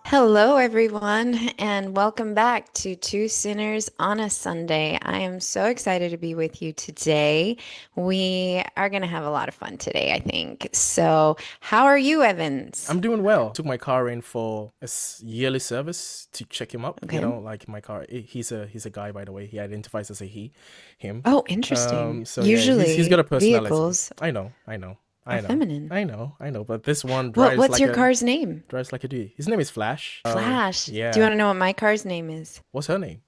Hello, everyone, and welcome back to Two Sinners on a Sunday. I am so excited to be with you today. We are going to have a lot of fun today, I think. So, how are you, Evans? I'm doing well. Took my car in for a yearly service to check him up. Okay. Like my car. He's a guy, by the way. He identifies as a him. Oh, interesting. So yeah, he's got Usually, a personality. vehicles I are know, feminine. I know. But this one What's your car's name? drives like a dude. His name is Flash. Flash. Do you Yeah. want to know what my car's name is? What's her name?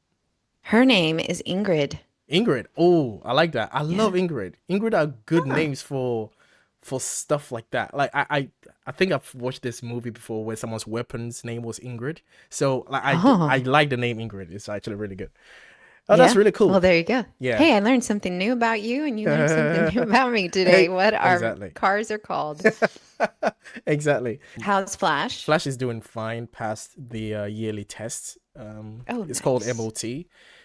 Her name is Ingrid. Ingrid. Oh, I like that. I love Yeah. Ingrid. Ingrid are good Ah. names for stuff like that. I think I've watched this movie before where someone's weapon's name was Ingrid. So I Oh, like the name Ingrid. It's actually really good. Oh, that's yeah. really Well, cool. there you go. Yeah. Hey, I learned something new about you, and you learned something new about me today. What our Exactly. cars are called. Exactly. How's Flash? Flash is doing fine past the yearly tests. Oh, It's called nice. MOT.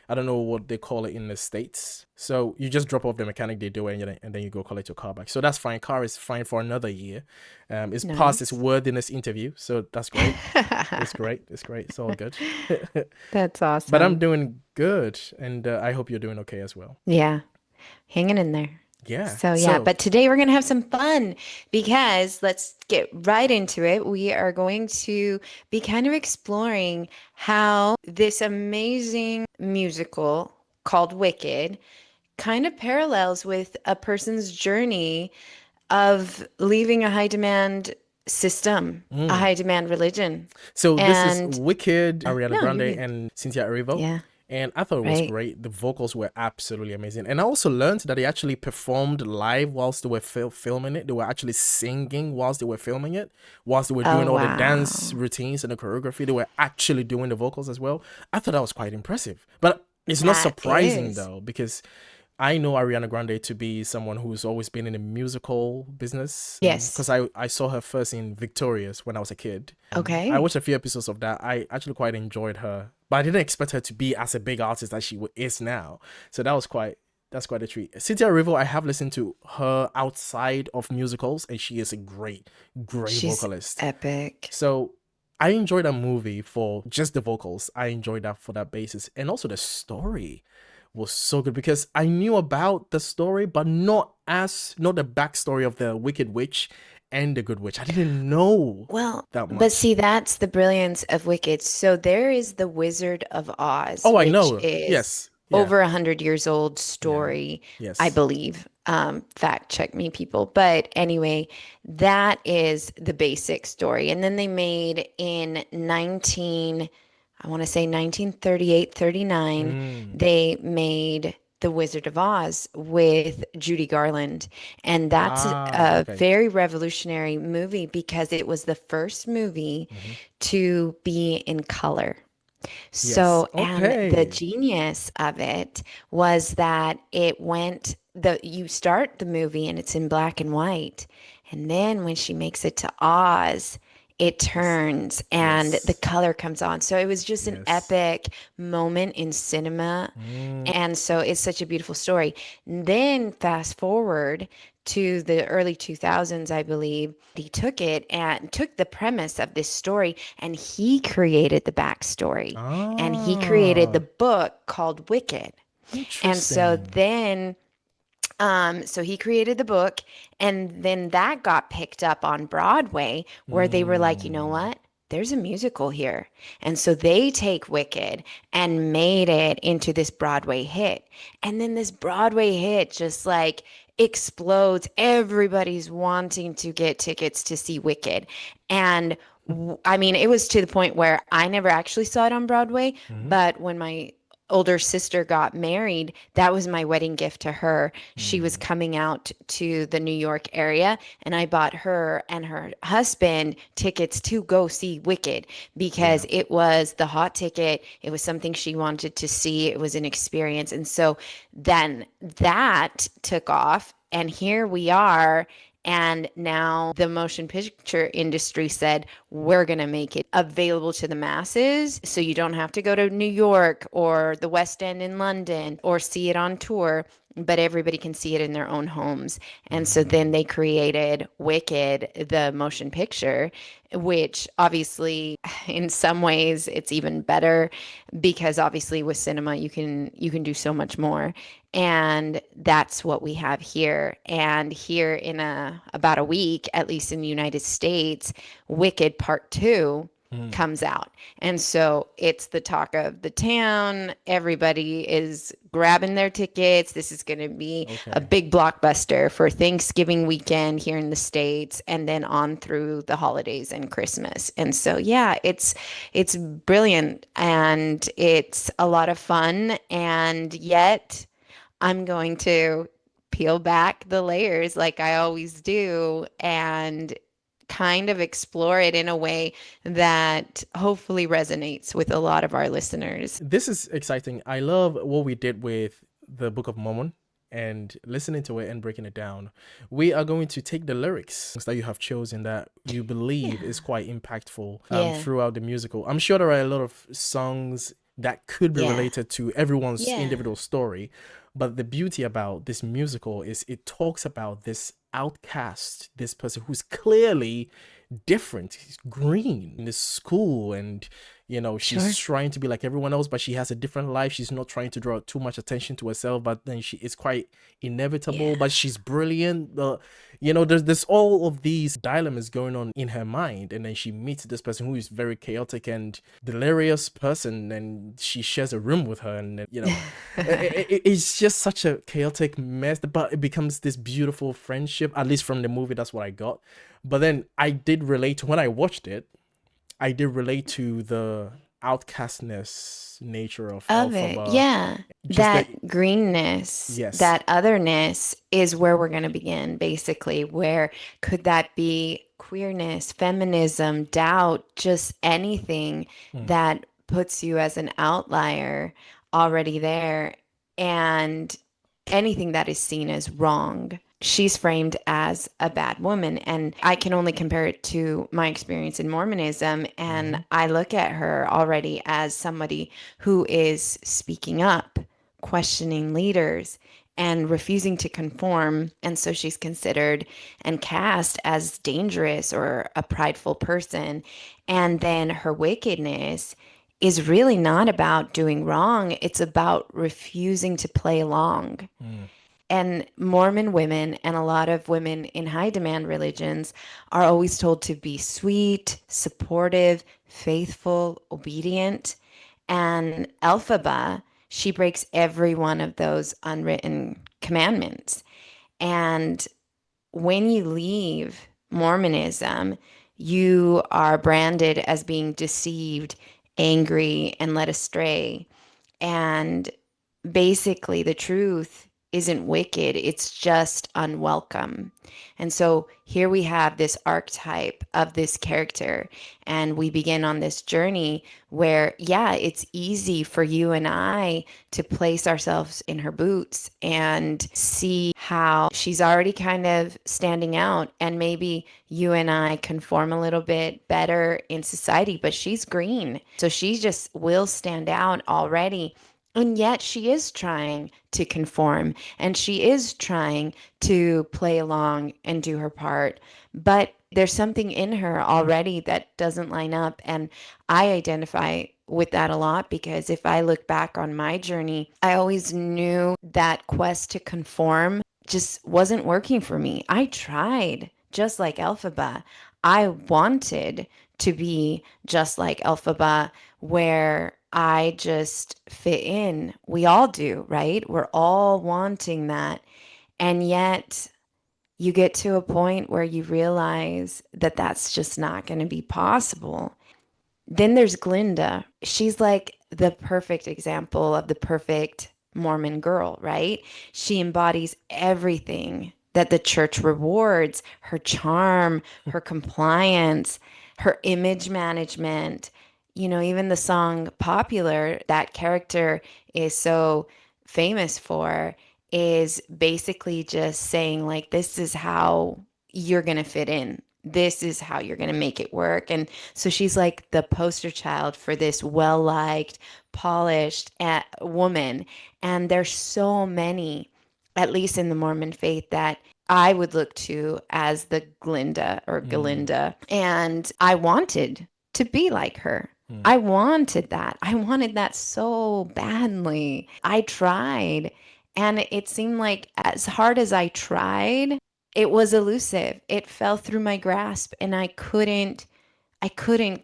I don't know what they call it in the States. So you just drop off the mechanic, they do it, and then you go collect your car back. So that's fine. Car is fine for another year. It's passed its Nice. worthiness interview. So that's great. It's great. It's great. It's all good. That's But I'm awesome. doing good. And I hope you're doing okay as well. Yeah, hanging in there. Yeah. So, yeah, So, but today we're going to have some fun because let's get right into it. We are going to be kind of exploring how this amazing musical called Wicked kind of parallels with a person's journey of leaving a high demand system, a mm. high demand religion. So this is And Wicked, Ariana no, you're Grande, good. and Cynthia Erivo. Yeah, And I thought it was right. great. The vocals were absolutely amazing. And I also learned that they actually performed live whilst they were filming it. They were actually singing whilst they were filming it, whilst they were doing Oh, all the dance wow. routines and the choreography. They were actually doing the vocals as well. I thought that was quite impressive. But it's not That surprising is. though, because I know Ariana Grande to be someone who's always been in the musical business Yes. because I saw her first in Victorious when I was a kid. I Okay. watched a few episodes of that. I actually quite enjoyed her, but I didn't expect her to be as a big artist as she is now. So that's quite a treat. Cynthia Erivo, I have listened to her outside of musicals, and she is a great She's vocalist. epic. So I enjoyed that movie for just the vocals. I enjoyed that for that basis, and also the story was so good because I knew about the story, but not the backstory of the Wicked Witch and the Good Witch. I didn't know Well, that but much. see, that's the brilliance of Wicked. So there is the Wizard of Oz, Oh, I which know. is Yes. Yeah. over 100 years old Yeah. story, I Yes. believe. Fact check me, people. But anyway, that is the basic story. And then they made in 19, I want to say 1938, 39, Mm. they made The Wizard of Oz with Judy Garland. And that's Ah, a okay. very revolutionary movie because it was the first movie Hmm. to be in color. Yes. So, and the Okay. genius of it was that it went the you start the movie and it's in black and white. And then when she makes it to Oz, it Yes. turns and the Yes. color comes on. So it was just an Yes. epic moment in cinema. Mm. And so it's such a beautiful story. Then fast forward to the early 2000s, I believe, he took it and took the premise of this story and he created the backstory and he created the Ah, book called Wicked. And so interesting. then so he created the book, and then that got picked up on Broadway, where they were like, you know Mm. what? There's a musical here. And so they take Wicked and made it into this Broadway hit. And then this Broadway hit just like explodes. Everybody's wanting to get tickets to see Wicked. And I mean, it was to the point where I never actually saw it on Broadway, Hmm. but when my older sister got married, that was my wedding gift to her. She was Mm. coming out to the New York area, and I bought her and her husband tickets to go see Wicked Yeah. because it was the hot ticket. It was something she wanted to see. It was an experience. And so then that took off, and here we are. And now the motion picture industry said, we're going to make it available to the masses. So you don't have to go to New York or the West End in London or see it on tour. but everybody can see it in their own homes. And so then Mm. they created Wicked, the motion picture, which obviously in some ways it's even better because obviously with cinema you can do so much more. And that's what we have here. And here in about a week, at least in the United States, Wicked Part 2 Mm. comes out. And so it's the talk of the town. Everybody is grabbing their tickets. This is going to be a Okay. big blockbuster for Thanksgiving weekend here in the States and then on through the holidays and Christmas. And so yeah, it's brilliant and it's a lot of fun and yet I'm going to peel back the layers like I always do and kind of explore it in a way that hopefully resonates with a lot of our listeners. This is exciting. I love what we did with the Book of Mormon and listening to it and breaking it down. We are going to take the lyrics that you have chosen that you believe is Yeah. quite impactful Yeah. throughout the musical. I'm sure there are a lot of songs that could be Yeah. related to everyone's Yeah. individual story. But the beauty about this musical is it talks about this outcast, this person who's clearly different. He's green in this school, and she's Sure. trying to be like everyone else, but she has a different life. She's not trying to draw too much attention to herself, but then she is quite inevitable. Yeah. But she's brilliant. There's all of these dilemmas going on in her mind, and then she meets this person who is very chaotic and delirious person, and she shares a room with her, and it's just such a chaotic mess, but it becomes this beautiful friendship. At least from the movie, that's what I got. But then I did relate to when I watched it. I did relate to the outcastness nature of Of it. Elphaba. Yeah. Just that, That greenness, yes. that otherness is where we're going to begin, basically. Where could that be queerness, feminism, doubt, just anything Mm, that puts you as an outlier already there, and anything that is seen as wrong? She's framed as a bad woman. And I can only compare it to my experience in Mormonism. And mhm, I look at her already as somebody who is speaking up, questioning leaders, and refusing to conform. And so she's considered and cast as dangerous or a prideful person. And then her wickedness is really not about doing wrong, it's about refusing to play along. mm, And Mormon women and a lot of women in high demand religions are always told to be sweet, supportive, faithful, obedient. And Elphaba, she breaks every one of those unwritten commandments. And when you leave Mormonism, you are branded as being deceived, angry, and led astray. And basically the truth isn't wicked, it's just unwelcome. And so here we have this archetype of this character, and we begin on this journey where, yeah, it's easy for you and I to place ourselves in her boots and see how she's already kind of standing out. And maybe you and I conform a little bit better in society, but she's green. So she just will stand out already. And yet she is trying to conform and she is trying to play along and do her part. But there's something in her already that doesn't line up. And I identify with that a lot because if I look back on my journey, I always knew that quest to conform just wasn't working for me. I tried, just like Elphaba. I wanted to be just like Elphaba, where I just fit in. We all do, right? We're all wanting that. And yet you get to a point where you realize that that's just not going to be possible. Then there's Glinda. She's like the perfect example of the perfect Mormon girl, right? She embodies everything that the church rewards: her charm, her compliance, her image management. Even the song Popular, that character is so famous for, is basically just saying, like, this is how you're going to fit in. This is how you're going to make it work. And so she's like the poster child for this well liked, polished woman. And there's so many at least in the Mormon faith, that I would look to as the Glinda or Mm, Galinda. And I wanted to be like her. mm, I wanted that. I wanted that so badly. I tried. And it seemed like as hard as I tried, it was elusive. It fell through my grasp and I couldn't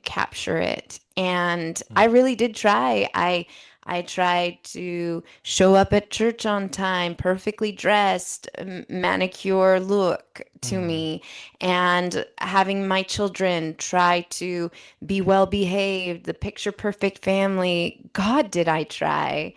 capture it. And I mm, really did try. I tried to show up at church on time, perfectly dressed, manicure look to mm, me, and having my children try to be well behaved, the picture perfect family. God, did I try.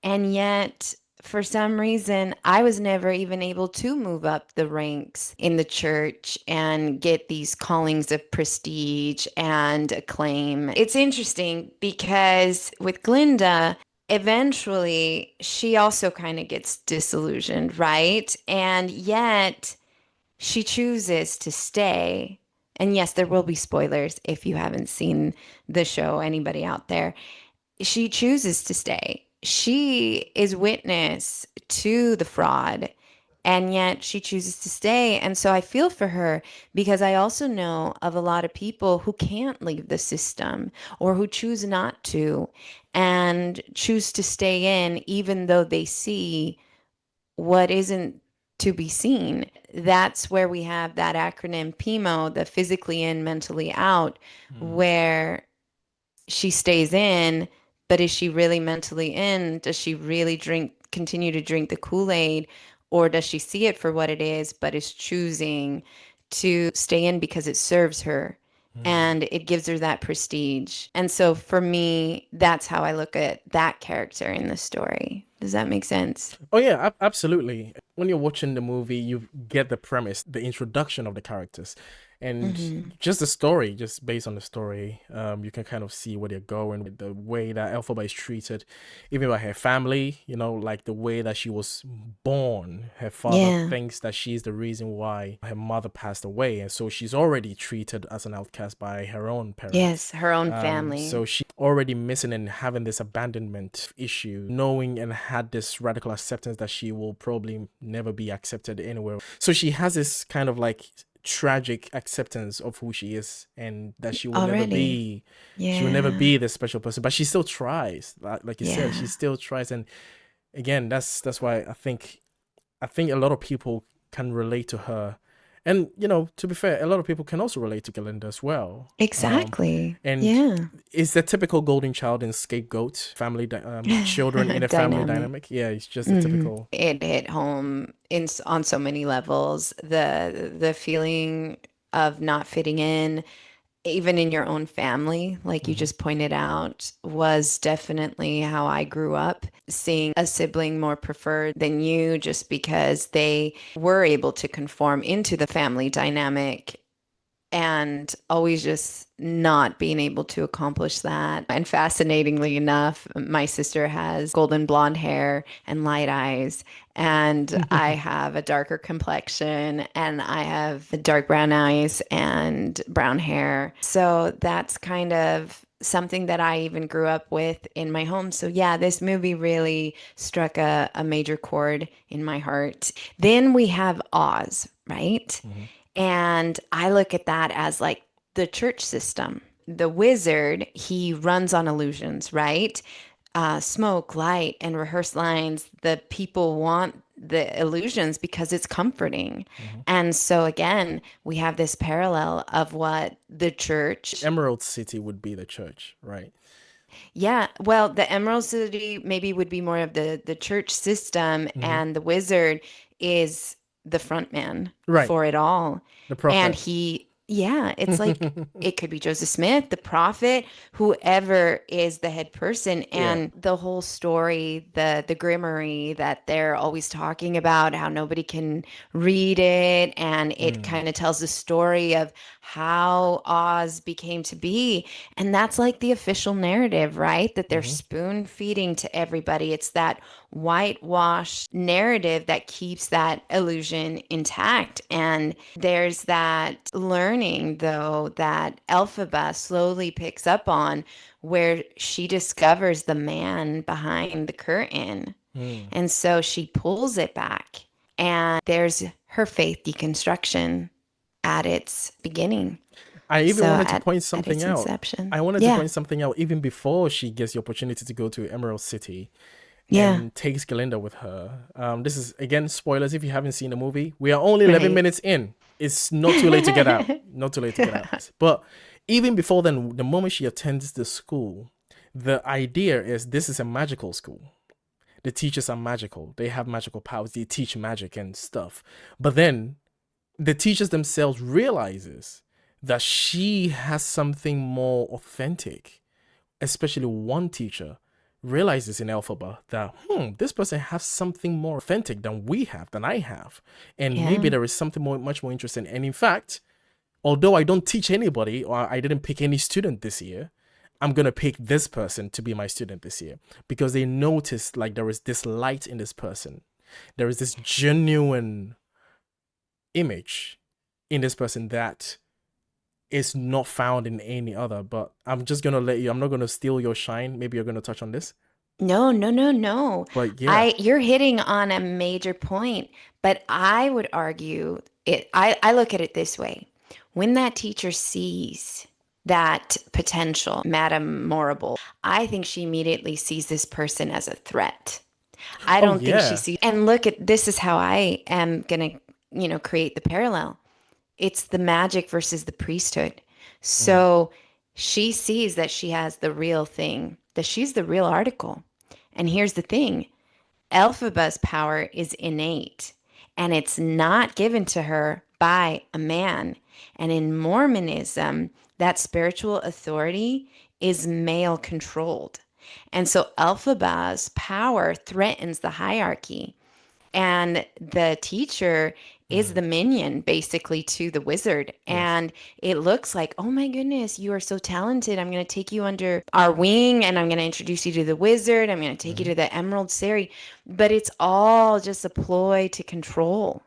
And yet, for some reason, I was never even able to move up the ranks in the church and get these callings of prestige and acclaim. It's interesting because with Glinda, eventually she also kind of gets disillusioned, right? And yet she chooses to stay. And yes, there will be spoilers if you haven't seen the show, anybody out there. She chooses to stay. She is witness to the fraud, and yet she chooses to stay. And so I feel for her because I also know of a lot of people who can't leave the system or who choose not to and choose to stay in even though they see what isn't to be seen. That's where we have that acronym PMO, the physically in, mentally out, mm, where she stays in, but is she really mentally in? Does she really continue to drink the Kool-Aid, or does she see it for what it is, but is choosing to stay in because it serves her mm. and it gives her that prestige? And so for me, that's how I look at that character in the story. Does that make sense? Oh yeah, absolutely. When you're watching the movie, you get the premise, the introduction of the characters, and Mm-hmm. just the story. Just based on the story, you can kind of see where they're going with the way that Elphaba is treated, even by her family. You know, like the way that she was born. Her father Yeah. thinks that she's the reason why her mother passed away, and so she's already treated as an outcast by her own parents. Yes, her own So family. she already missing and having this abandonment issue, knowing and had this radical acceptance that she will probably never be accepted anywhere. So she has this kind of like tragic acceptance of who she is and that Already. she will never be Yeah. this special person, but she still tries. Like you said, she Yeah. still tries. And again, that's why I think a lot of people can relate to her. And, you know, to be fair, a lot of people can also relate to Galinda as well. Exactly. And Yeah. it's the typical golden child and scapegoat family, children in a family Dynamic. dynamic. Yeah, it's just a Hmm. typical. It hit home on so many levels. The feeling of not fitting in, even in your own family, like you Hmm. just pointed out, was definitely how I grew up, seeing a sibling more preferred than you just because they were able to conform into the family dynamic and always just not being able to accomplish that. And fascinatingly enough, my sister has golden blonde hair and light eyes, and I have a darker complexion, and I have dark brown eyes and brown hair. So that's kind of something that I even grew up with in my home. So yeah, this movie really struck a major chord in my heart. Then we have Oz, right? Hmm. And I look at that as like the church system. The wizard, he runs on illusions, right? Smoke, light, and rehearsed lines. The people want the illusions because it's comforting. Hmm. And so, again, we have this parallel of what the church, Emerald City would be the church, right? yeah, well, the Emerald City maybe would be more of the church system, Hmm. and the wizard is the front man Right, for it all. the And prophet. yeah, it's like it could be Joseph Smith, the prophet, whoever is the head person, Yeah. and the whole story, the grimoire that they're always talking about, how nobody can read it, and it Mm. kind of tells the story of how Oz became to be. And that's like the official narrative, right? That they're Hmm. spoon feeding to everybody. It's that whitewashed narrative that keeps that illusion intact. And there's that learning, though, that Elphaba slowly picks up on, where she discovers the man behind the curtain. Mm. And so she pulls it back, and there's her faith deconstruction at its beginning. I even So wanted to point at something its out. inception. I wanted to Yeah. point something out even before she gets the opportunity to go to Emerald City Yeah. and takes Glinda with her. This is again spoilers if you haven't seen the movie. We are only 11 Right. minutes in. It's not too late to get out. Not too late to get out. But even before then, the moment she attends the school, the idea is this is a magical school. The teachers are magical. They have magical powers. They teach magic and stuff. But then the teachers themselves realizes that she has something more authentic. Especially one teacher realizes in Elphaba that this person has something more authentic than we have, than I have, and maybe Yeah. there is something much more interesting. And in fact, although I don't teach anybody or I didn't pick any student this year, I'm gonna pick this person to be my student this year because they noticed like there is this light in this person. There is this genuine image in this person that is not found in any other. But I'm just gonna let you. I'm not gonna steal your shine. Maybe you're gonna touch on this. No, no, no, no. But yeah. You're hitting on a major point, but I would argue I look at it this way. When that teacher sees that potential, Madame Morrible, I think she immediately sees this person as a threat. I Oh don't think she yeah. sees, and look at this is how I am gonna, create the parallel. It's the magic versus the priesthood. Mm, So she sees that she has the real thing, that she's the real article. And here's the thing, Elphaba's power is innate and it's not given to her by a man. And in Mormonism, that spiritual authority is male controlled. And so Elphaba's power threatens the hierarchy. And the teacher is mm, the minion basically to the wizard. yes. And it looks like, oh my goodness, you are so talented. I'm going to take you under our wing and I'm going to introduce you to the wizard. I'm going to take you Hmm. to the Emerald City. But it's all just a ploy to control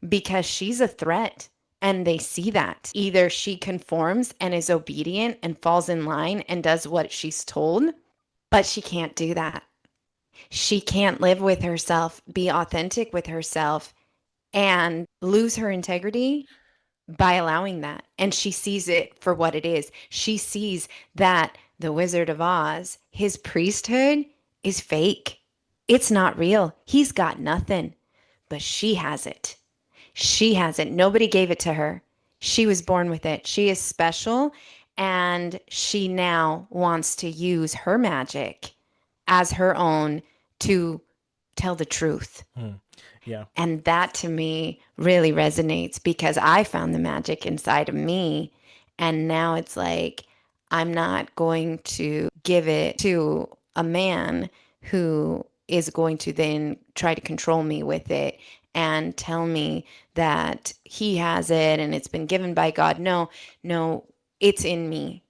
because she's a threat. And they see that. Either she conforms and is obedient and falls in line and does what she's told, but she can't do that. She can't live with herself, be authentic with herself, and lose her integrity by allowing that. And she sees it for what it is. She sees that the Wizard of Oz, his priesthood is fake. It's not real. He's got nothing, but she has it. She has it. Nobody gave it to her. She was born with it. She is special, and she now wants to use her magic as her own to tell the truth. Mm, yeah. And that to me really resonates because I found the magic inside of me. And now it's like, I'm not going to give it to a man who is going to then try to control me with it and tell me that he has it and it's been given by God. No, no, it's in me.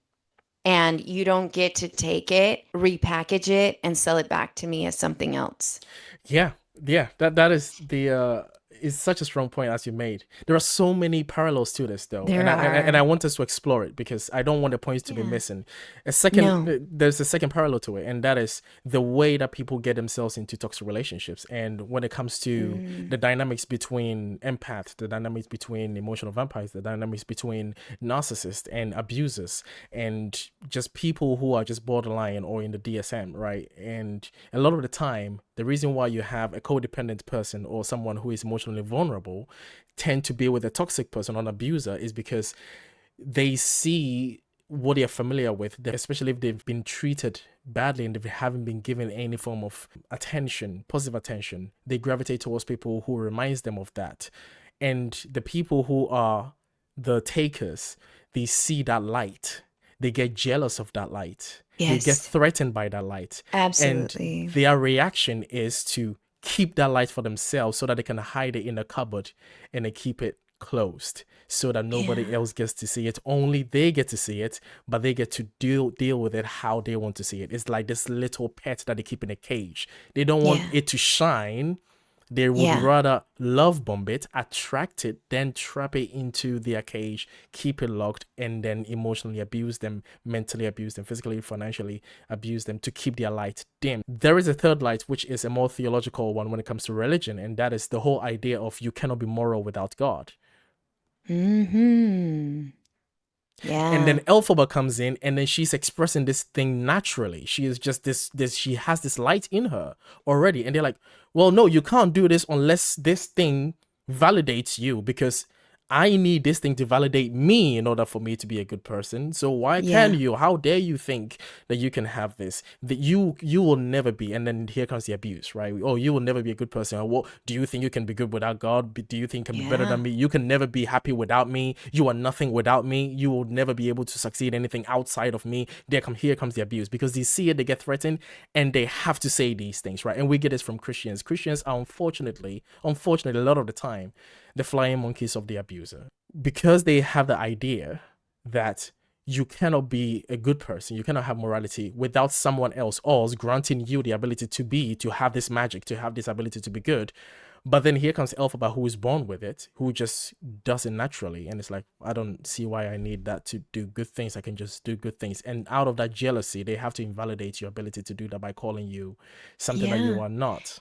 And you don't get to take it, repackage it, and sell it back to me as something else. Yeah, yeah, that is the is such a strong point as you made. There are so many parallels to this though, There and I are, want us to explore it because I don't want the points to be yeah, missing. A second, no, there's a second parallel to it, and that is the way that people get themselves into toxic relationships. And when it comes to mm, the dynamics between empaths, the dynamics between emotional vampires, the dynamics between narcissists and abusers, and just people who are just borderline or in the DSM, right? And a lot of the time, the reason why you have a codependent person or someone who is emotionally vulnerable tend to be with a toxic person or an abuser is because they see what they're familiar with, especially if they've been treated badly and they haven't been given any form of attention, positive attention. They gravitate towards people who reminds them of that. And the people who are the takers, they see that light. They get jealous of that light. They get yes, threatened by that light. And absolutely. their reaction is to keep that light for themselves so that they can hide it in a cupboard and they keep it closed so that nobody Yeah, else gets to see it. Only they get to see it, but they get to deal with it how they want to see it. It's like this little pet that they keep in a cage. They don't want yeah, it to shine. They would Yeah. rather love bomb it, attract it, then trap it into their cage, keep it locked, and then emotionally abuse them, mentally abuse them, physically, financially abuse them to keep their light dim. There is a third light, which is a more theological one when it comes to religion, and that is the whole idea of you cannot be moral without God. Mm-hmm. And then Yeah. Elphaba comes in, and then she's expressing this thing naturally. She is just this she has this light in her already. And they're like, well, no, you can't do this unless this thing validates you, because I need this thing to validate me in order for me to be a good person. So why can Yeah. you? How dare you think that you can have this? That you will never be. And then here comes the abuse, right? Oh, you will never be a good person. Or what, do you think you can be good without God? Do you think you can be better Yeah. than me? You can never be happy without me. You are nothing without me. You will never be able to succeed anything outside of me. Here comes the abuse, because they see it, they get threatened, and they have to say these things, right? And we get this from Christians. Christians are unfortunately, a lot of the time, the flying monkeys of the abuser, because they have the idea that you cannot be a good person, you cannot have morality without someone else granting you the ability to have this magic, to have this ability to be good. But then here comes Elphaba, who is born with it, who just does it naturally. And it's like, I don't see why I need that to do good things. I can just do good things. And out of that jealousy, they have to invalidate your ability to do that by calling you something that you Yeah. are not.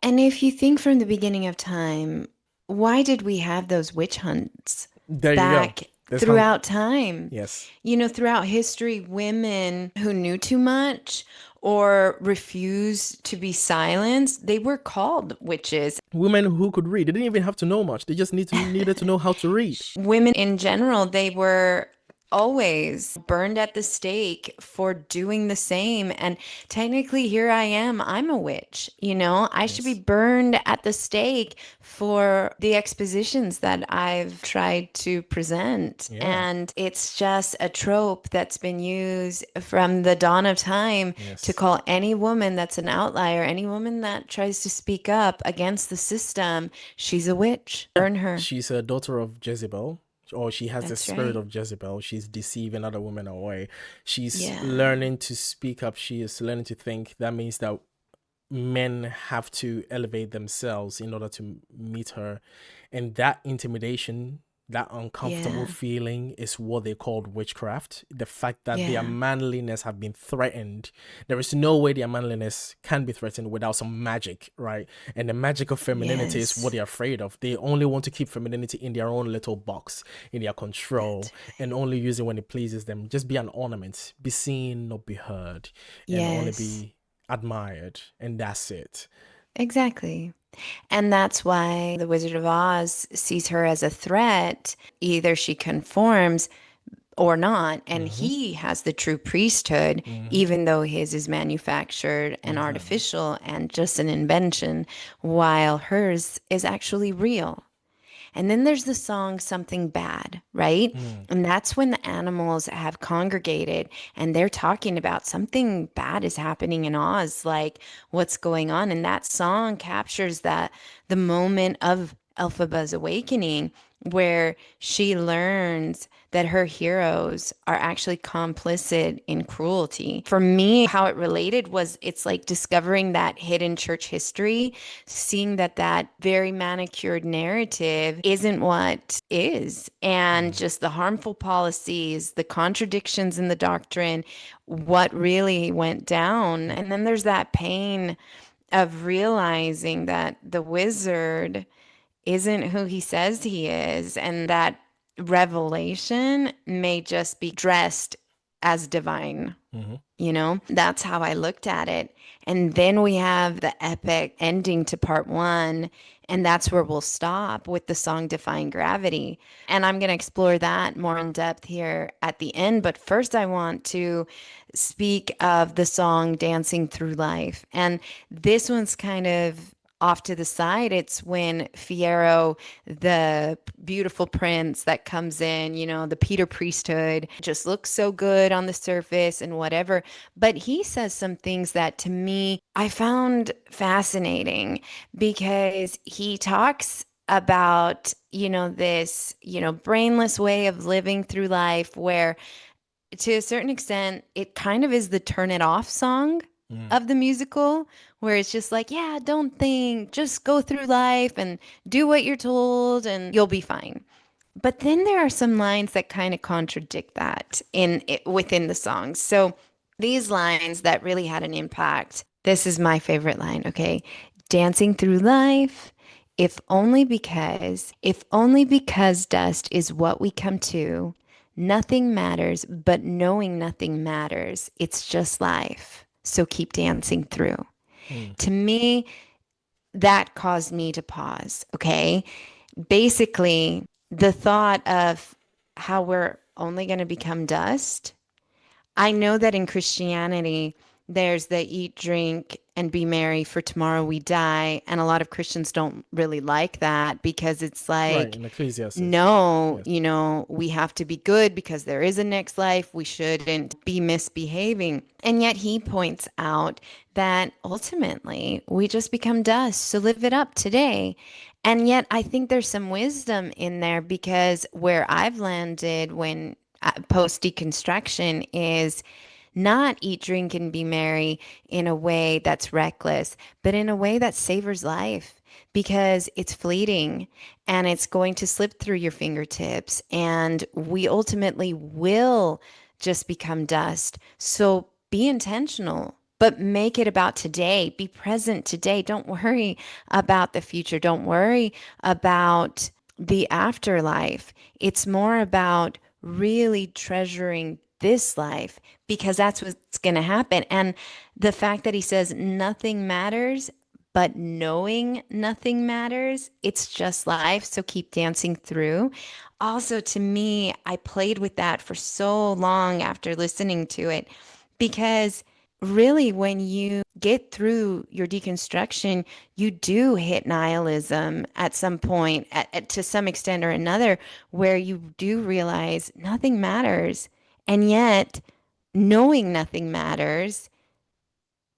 And if you think from the beginning of time, why did we have those witch hunts There you go. back This hunt. throughout time? Yes. Throughout history, women who knew too much or refused to be silenced, they were called witches. Women who could read. They didn't even have to know much. They just needed to know how to read. Women in general, they were always burned at the stake for doing the same. And technically, here I am, I'm a witch. I should be Yes. burned at the stake for the expositions that I've tried to present. Yeah. And it's just a trope that's been used from the dawn of time to Yes. call any woman that's an outlier, any woman that tries to speak up against the system, she's a witch. Burn her. She's a daughter of Jezebel, or she has the That's spirit right. of Jezebel. She's deceiving other women away. She's Yeah. learning to speak up. She is learning to think. That means that men have to elevate themselves in order to meet her. And that intimidation, that uncomfortable Yeah. feeling is what they called witchcraft. The fact that their Yeah. manliness have been threatened. There is no way their manliness can be threatened without some magic, right? And the magic of femininity is what Yes. they're afraid of. They only want to keep femininity in their own little box, in their control, That's and only use it when it pleases them. Just be an ornament, be seen, not be heard, and only yes. be admired, and that's it. Exactly. And that's why the Wizard of Oz sees her as a threat. Either she conforms or not, and Mm-hmm. he has the true priesthood, Mm-hmm. even though his is manufactured and Exactly. artificial and just an invention, while hers is actually real. And then there's the song Something Bad, right? Mm. And that's when the animals have congregated and they're talking about something bad is happening in Oz, like what's going on. And that song captures the moment of Elphaba's awakening, where she learns that her heroes are actually complicit in cruelty. For me, how it related was it's like discovering that hidden church history, seeing that very manicured narrative isn't what is, and Mm. just the harmful policies, the contradictions in the doctrine, what really went down. And then there's that pain of realizing that the wizard isn't who he says he is, and that revelation may just be dressed as divine. Mm-hmm. That's how I looked at it. And then we have the epic ending to part one. And that's where we'll stop with the song Defying Gravity. And I'm going to explore that more in depth here at the end. But first, I want to speak of the song Dancing Through Life. And this one's kind of off to the side. It's when Fiyero, the beautiful prince that comes in, the Peter priesthood, just looks so good on the surface and whatever. But he says some things that to me I found fascinating, because he talks about, this, brainless way of living through life where to a certain extent, it kind of is the turn it off song Mm. of the musical, where it's just like, yeah, don't think, just go through life and do what you're told and you'll be fine. But then there are some lines that kind of contradict that within the songs. So these lines that really had an impact. This is my favorite line, okay? Dancing through life, if only because dust is what we come to, nothing matters, but knowing nothing matters. It's just life. So keep dancing through. Mm. To me, that caused me to pause, okay? Basically, the thought of how we're only going to become dust. I know that in Christianity, there's the eat, drink, and be merry, for tomorrow we die. And a lot of Christians don't really like that because it's Right, like, in Ecclesiastes. no, Yes. we have to be good because there is a next life. We shouldn't be misbehaving. And yet he points out that ultimately we just become dust. So live it up today. And yet I think there's some wisdom in there because where I've landed when post deconstruction is not eat, drink, and be merry in a way that's reckless, but in a way that savors life because it's fleeting and it's going to slip through your fingertips. And we ultimately will just become dust. So be intentional. But make it about today. Be present today. Don't worry about the future. Don't worry about the afterlife. It's more about really treasuring this life because that's what's going to happen. And the fact that he says nothing matters, but knowing nothing matters, it's just life. So keep dancing through. Also, to me, I played with that for so long after listening to it because really, when you get through your deconstruction, you do hit nihilism at some point, to some extent or another, where you do realize nothing matters. And yet, knowing nothing matters,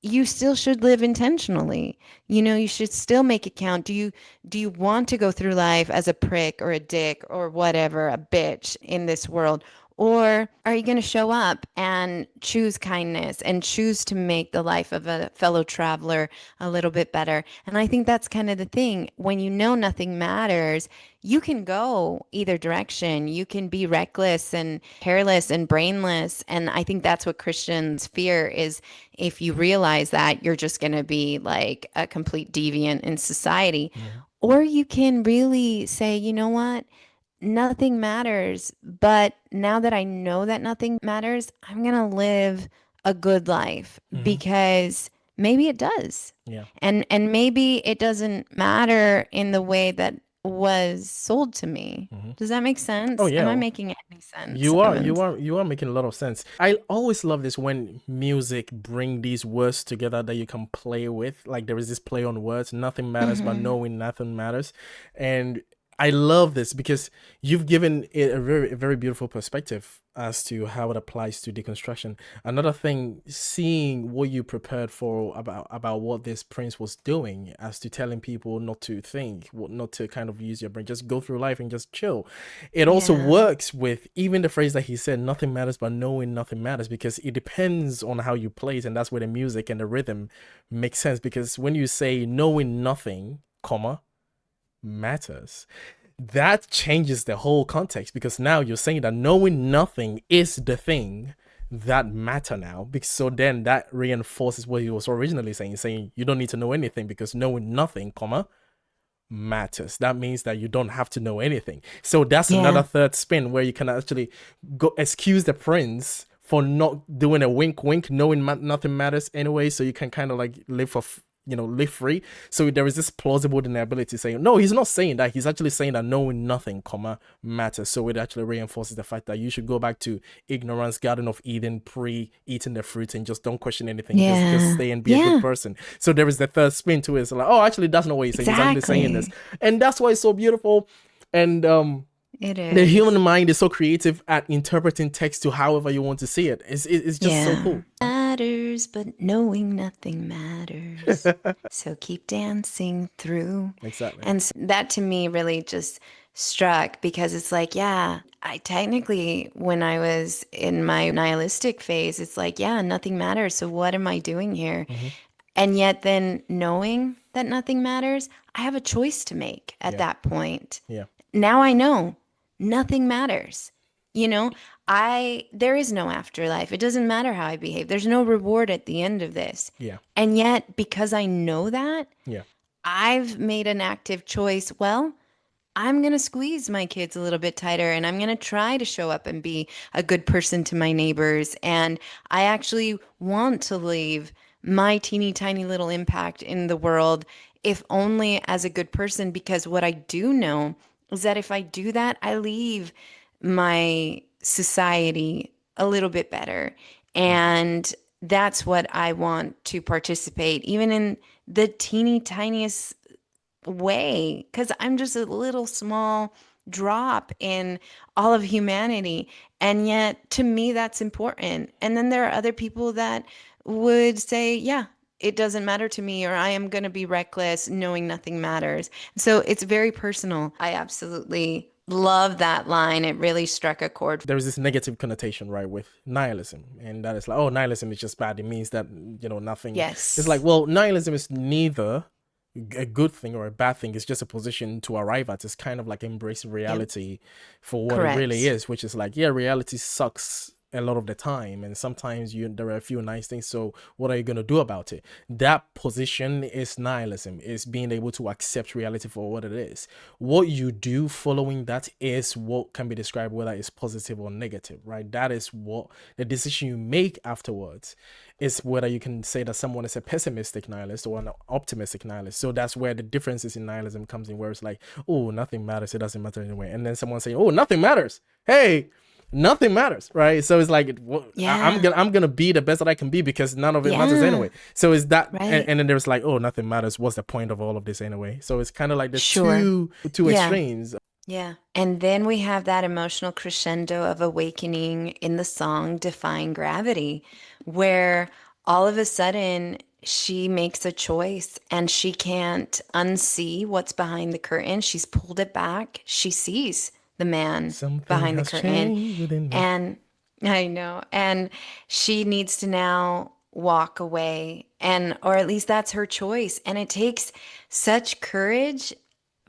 you still should live intentionally. You should still make it count. Do you want to go through life as a prick or a dick or whatever, a bitch in this world? Or are you going to show up and choose kindness and choose to make the life of a fellow traveler a little bit better? And I think that's kind of the thing. When you know nothing matters, you can go either direction. You can be reckless and careless and brainless. And I think that's what Christians fear is if you realize that you're just going to be like a complete deviant in society. Mm-hmm. Or you can really say, you know what? Nothing matters. But now that I know that nothing matters, I'm going to live a good life Mm-hmm. because maybe it does. Yeah. And maybe it doesn't matter in the way that was sold to me. Mm-hmm. Does that make Oh sense? Am I yeah. making any sense? You are making a lot of sense. I always love this when music bring these words together that you can play with. Like there is this play on words. Nothing matters, but Mm-hmm. knowing nothing matters. And I love this because you've given it a very beautiful perspective as to how it applies to deconstruction. Another thing, seeing what you prepared for about what this prince was doing, as to telling people not to think, not to kind of use your brain, just go through life and just chill. It also Yeah. works with even the phrase that he said, "Nothing matters, but knowing nothing matters," because it depends on how you play it, and that's where the music and the rhythm makes sense. Because when you say knowing nothing, comma matters, that changes the whole context because now you're saying that knowing nothing is the thing that matter now, because so then that reinforces what he was originally saying you don't need to know anything because knowing nothing comma matters. That means that you don't have to know anything. So that's another Yeah. third spin where you can actually go excuse the prince for not doing a wink wink, knowing nothing matters anyway, so you can kind of like live for live free. So there is this plausible deniability saying no, he's not saying that, he's actually saying that knowing nothing comma matters. So it actually reinforces the fact that you should go back to ignorance, Garden of Eden, pre eating the fruit, and just don't question anything, just Yeah. stay and be a good Yeah. person. So there is the third spin to it. It's like, oh, actually that's not what he's saying, he's actually saying this. Exactly. And that's why it's so beautiful. And It the is. human mind is so creative at interpreting text to however you want to see it. It's just so Yeah. cool. Matters, but knowing nothing matters. So keep dancing through. Exactly. And that to me really just struck because it's like, yeah, I technically, when I was in my nihilistic phase, it's like, yeah, nothing matters. So what am I doing here? Mm-hmm. And yet, then knowing that nothing matters, I have a choice to make at Yeah. that point. Yeah. Now I know nothing matters. You know, there is no afterlife. It doesn't matter how I behave. There's no reward at the end of this. Yeah. And yet, because I know that, Yeah. I've made an active choice. Well, I'm going to squeeze my kids a little bit tighter and I'm going to try to show up and be a good person to my neighbors. And I actually want to leave my teeny tiny little impact in the world, if only as a good person, because what I do know is that if I do that, I leave my society a little bit better. Mm. And that's what I want to participate, even in the teeny tiniest way, because I'm just a little small drop in all of humanity. And yet, to me, that's important. And then there are other people that would say, yeah, it doesn't matter to me, or I am going to be reckless, knowing nothing matters. So it's very personal. I absolutely love that line. It really struck a chord. There is this negative connotation, right, with nihilism, and that is like, oh, nihilism is just bad. It means that nothing. It's like, Yes, well, nihilism is neither a good thing or a bad thing. It's just a position to arrive at. It's kind of like embracing yep, reality for what it really correct. is, which is like, yeah, reality sucks a lot of the time, and sometimes there are a few nice things. So what are you gonna do about it? That position is nihilism. Is being able to accept reality for what it is. What you do following that is what can be described whether it's positive or negative, right? That is what the decision you make afterwards is, whether you can say that someone is a pessimistic nihilist or an optimistic nihilist. So that's where the differences in nihilism comes in, where it's like, oh, nothing matters, it doesn't matter anyway. And then someone saying, oh, nothing matters. Hey, nothing matters, right? So it's like, I'm Yeah, gonna be the best that I can be because none of it matters yeah, anyway. So is that, right. and then there's like, oh, nothing matters. What's the point of all of this anyway? So it's kind of like the Sure. two Yeah. extremes. Yeah. And then we have that emotional crescendo of awakening in the song Defying Gravity, where all of a sudden she makes a choice and she can't unsee what's behind the curtain. She's pulled it back. She sees the man Something behind the has curtain. changed within me. And I know. And she needs to now walk away. And, or at least that's her choice. And it takes such courage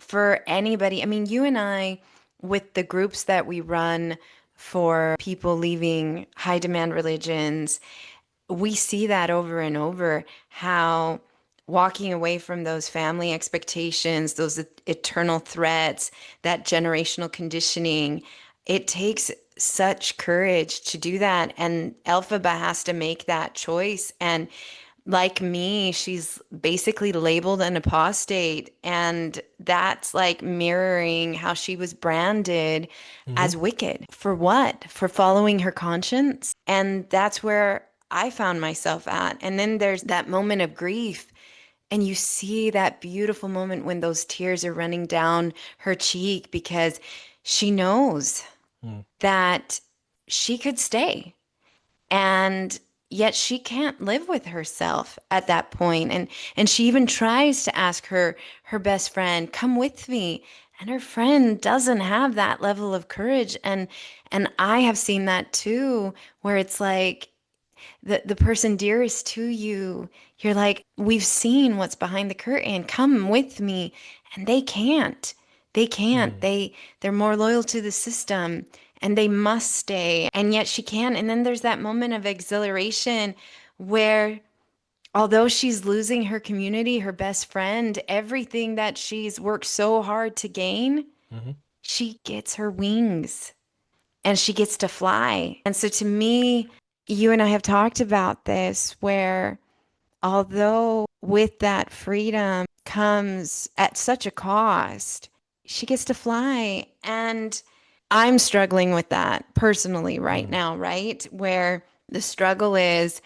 for anybody. I mean, you and I, with the groups that we run for people leaving high demand religions, we see that over and over, how walking away from those family expectations, those eternal threats, that generational conditioning, it takes such courage to do that. And Elphaba has to make that choice. And like me, she's basically labeled an apostate. And that's like mirroring how she was branded Mm-hmm. as wicked. For what? For following her conscience. And that's where I found myself at. And then there's that moment of grief. And you see that beautiful moment when those tears are running down her cheek because she knows Mm. that she could stay, and yet she can't live with herself at that point. And she even tries to ask her best friend, come with me, and her friend doesn't have that level of courage. And I have seen that too, where it's like the person dearest to you, you're like, we've seen what's behind the curtain, come with me, and they can't. Mm. They're more loyal to the system and they must stay, and yet she can. And then there's that moment of exhilaration where, although she's losing her community, her best friend, everything that she's worked so hard to gain, Mm-hmm. she gets her wings and she gets to fly. And so to me, you and I have talked about this, where although with that freedom comes at such a cost, she gets to fly. And I'm struggling with that personally right Mm. now, right? Where the struggle is,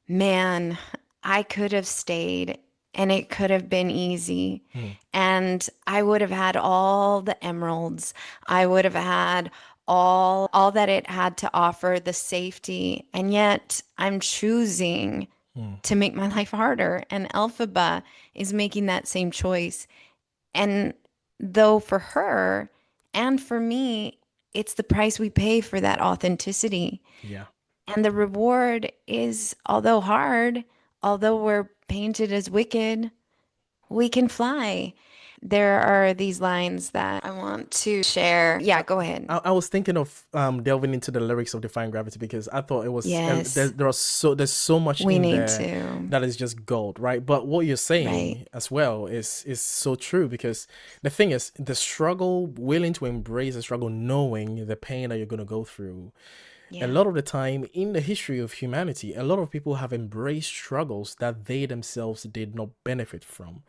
man, I could have stayed and it could have been easy. Mm. And I would have had all the emeralds. I would have had all that it had to offer, the safety. And yet I'm choosing Mm. to make my life harder. And Elphaba is making that same choice. And though for her and for me, it's the price we pay for that authenticity. Yeah. And the reward is, although hard, although we're painted as wicked, we can fly. There are these lines that I want to share. Yeah, go ahead. I was thinking of delving into the lyrics of Defying Gravity because I thought it was Yes, there's so much we in need there to. that is just gold, right? But what you're Right. saying as well is so true because the thing is the struggle, willing to embrace the struggle, knowing the pain that you're gonna go through. A Yeah. lot of the time in the history of humanity, a lot of people have embraced struggles that they themselves did not benefit from.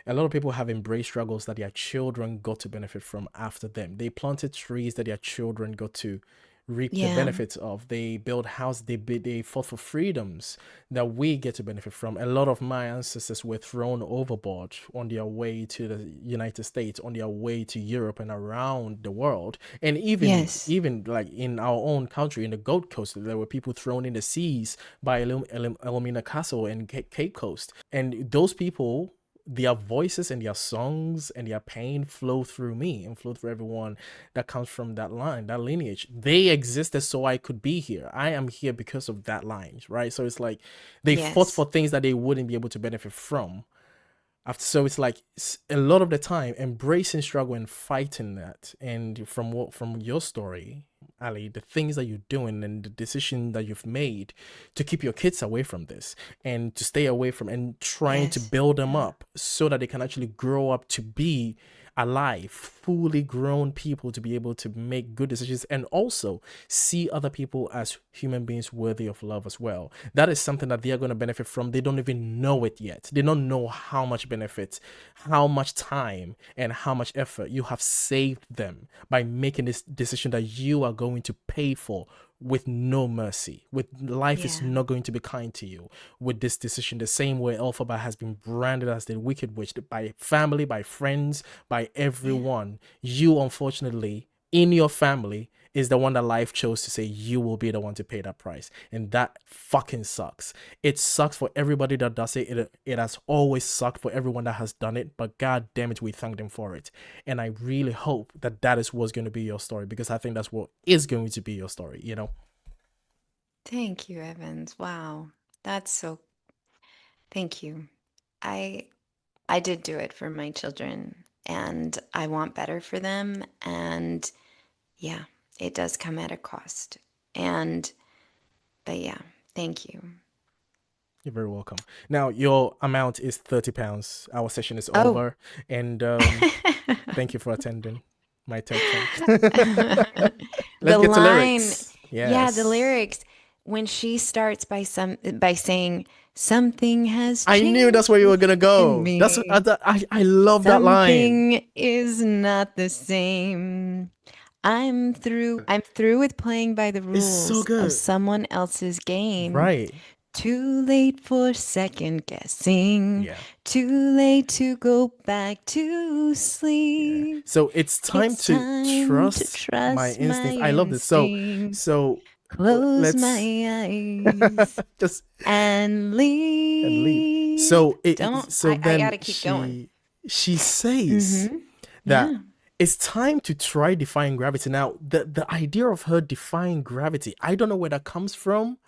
A lot of people have embraced struggles that their children got to benefit from after them. They planted trees that their children got to reap the Yeah. benefits of. They built houses. They fought for freedoms that we get to benefit from. A lot of my ancestors were thrown overboard on their way to the United States, on their way to Europe and around the world, and Yes. even like in our own country, in the Gold Coast, there were people thrown in the seas by Elmina Castle and Cape Coast, and those people, their voices and their songs and their pain flow through me and flow through everyone that comes from that line, that lineage. They existed so I could be here. I am here because of that line, right? So it's like they fought Yes. for things that they wouldn't be able to benefit from. After, so it's like a lot of the time embracing struggle and fighting that. And from your story, Ali, the things that you're doing and the decision that you've made to keep your kids away from this and to stay away from and trying to Yes. build them Yeah. up so that they can actually grow up to be alive, fully grown people, to be able to make good decisions and also see other people as human beings worthy of love as well. That is something that they are going to benefit from. They don't even know it yet. They don't know how much benefit, how much time, and how much effort you have saved them by making this decision that you are going to pay for with no mercy. With life is Yeah. not going to be kind to you with this decision. The same way Elphaba has been branded as the wicked witch by family, by friends, by Yeah. everyone. You, unfortunately, in your family, is the one that life chose to say you will be the one to pay that price. And that fucking sucks. It sucks for everybody that does it. It has always sucked for everyone that has done it. But god damn it, we thank them for it. And I really hope that that is what's going to be your story because I think that's what is going to be your story, you know? Thank you, Evans. Wow. That's so, thank you. I I did do it for my children and I want better for them and yeah, it does come at a cost. And but yeah, thank you. You're very welcome. Now, your amount is £30. Our session is Oh. over. And thank you for attending my TED Talk. The Let's get to line, lyrics. yeah, the Yes. lyrics when she starts by saying something has I knew that's where you were changed gonna in go. me. I love that line. Something is not the same. I'm through with playing by the It's so rules of good. someone else's game. Right. Too late for second guessing. Yeah. Too late to go back to Yeah. sleep. So it's time It's to time to trust my trust my instincts. I love this. So instinct. so Close my let's eyes just and and leave. leave. So Don't, so I then gotta keep going. she says Mm-hmm. that Yeah. it's time to try defying gravity. Now, the idea of her defying gravity, I don't know where that comes from,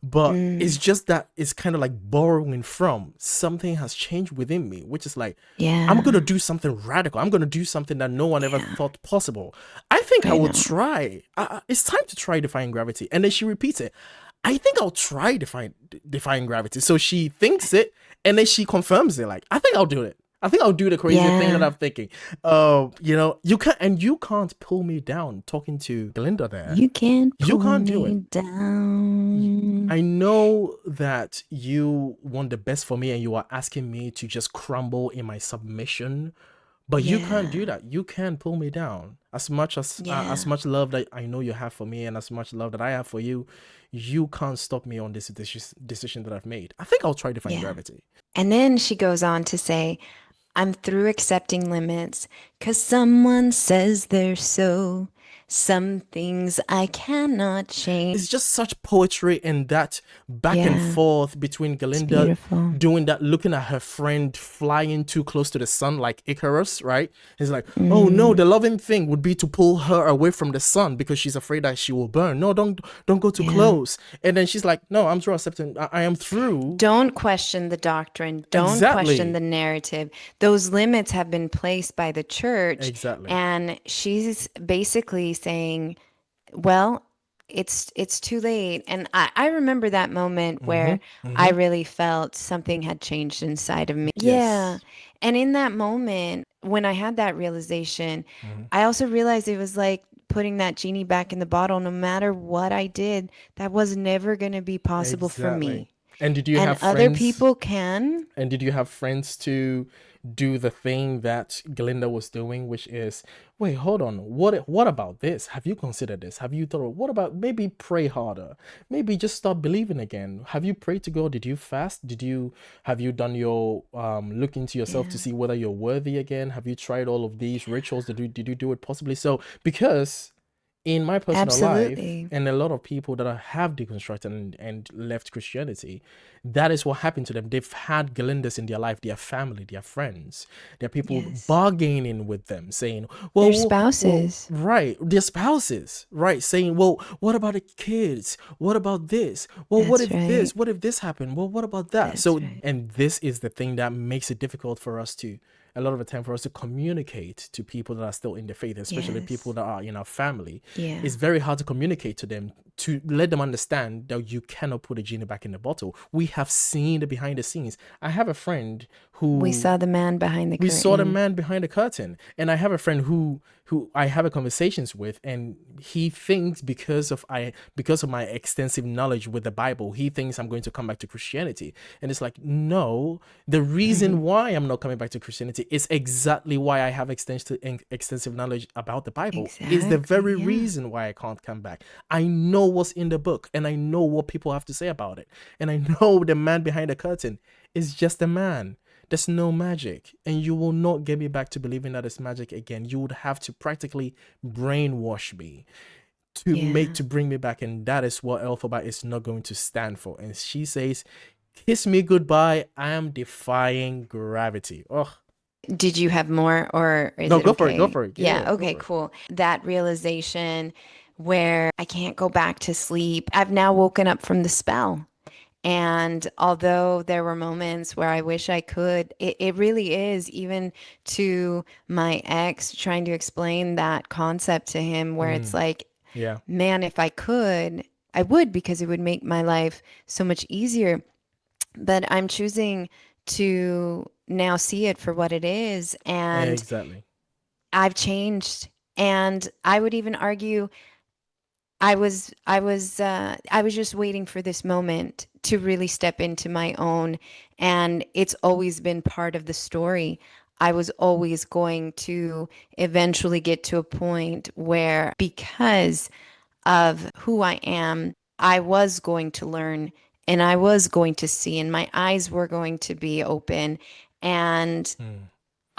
but it's Mm. just that it's kind of like borrowing from something has changed within me, which is like, I'm gonna Yeah. do something radical. I'm gonna do something that no one ever Yeah. thought possible. I think I I will know. try. It's time to try defying gravity. And then she repeats it. I think I'll try defying gravity. So she thinks it, and then she confirms it. Like, I think I'll do it. I think I'll do the crazy thing that Yeah. I'm thinking. You can't pull me down. Talking to Glinda there, You can't you pull can't do it. me down. I know that you want the best for me, and you are asking me to just crumble in my submission, but you can't do Yeah. that. You can't pull me down. As Yeah. much love that I know you have for me, and as much love that I have for you, you can't stop me on this decision that I've made. I think I'll try to find Yeah. gravity. And then she goes on to say, I'm through accepting limits 'cause someone says they're so. Some things I cannot change. It's just such poetry in that back and Yeah, forth between it's Glinda beautiful. doing that, looking at her friend flying too close to the sun like Icarus, right? It's like, oh no, Mm, the loving thing would be to pull her away from the sun because she's afraid that she will burn. No, don't go too yeah. close. And then she's like, no, I'm through accepting. I am through. Don't question the doctrine. Don't question Exactly. the narrative. Those limits have been placed by the church. Exactly. And she's basically saying, well, it's too late. And I remember that moment Mm-hmm. where I Mm-hmm. really felt something had changed inside of me. Yeah. Yes. And in that moment, when I had that realization, Mm-hmm. I also realized it was like putting that genie back in the bottle. No matter what I did, that was never going to be possible for Exactly. me. And did you And have other friends? people can. And did you have friends to do the thing that Glinda was doing, which is, wait, hold on, what about this? Have you considered this? Have you thought, what about maybe pray harder? Maybe just start believing again. Have you prayed to God? Did you fast? Have you done your look into yourself to Yeah, see whether you're worthy again? Have you tried all of these rituals? Did you do it possibly? So because in my personal life absolutely. and a lot of people that have deconstructed and left Christianity, that is what happened to them. They've had Galindas in their life, their family, their friends, their people Yes. bargaining with them, saying, Their well, spouses. right, their spouses, right, saying, well, what about the kids? What about this? Well, what That's if right. this? What if this happened? Well, what about that? That's So, right. and this is the thing that makes it difficult for us to a lot of the time for us to communicate to people that are still in the faith, especially people Yes. that are in our family. Yeah. It's very hard to communicate to them to let them understand that you cannot put a genie back in the bottle. We have seen the behind the scenes. I have a friend We who saw the man behind the we saw the curtain. man behind the curtain, and I have a friend who I have a conversations with, and he thinks because of my extensive knowledge with the Bible, he thinks I'm going to come back to Christianity. And it's like, no, the reason why I'm not coming back to Christianity is exactly why I have extensive knowledge about the Bible. Is the Exactly. very Yeah. reason why I can't come back. I know what's in the book, and I know what people have to say about it, and I know the man behind the curtain is just a man. There's no magic, and you will not get me back to believing that it's magic again. You would have to practically brainwash me Yeah. to bring me back, and that is what Elphaba is not going to stand for. And she says, "Kiss me goodbye. I am defying gravity." Oh Did you have more or is no, it go for it, go okay? for it. Yeah, Yeah. go Okay, for it. cool. That realization where I can't go back to sleep. I've now woken up from the spell. And although there were moments where I wish I could, it really is, even to my ex, trying to explain that concept to him, where it's Mm, like, yeah, man, if I could, I would, because it would make my life so much easier. But I'm choosing to now see it for what it is. And exactly. I've changed. And I would even argue I was just waiting for this moment to really step into my own, and it's always been part of the story. I was always going to eventually get to a point where, because of who I am, I was going to learn and I was going to see, and my eyes were going to be open. And Mm,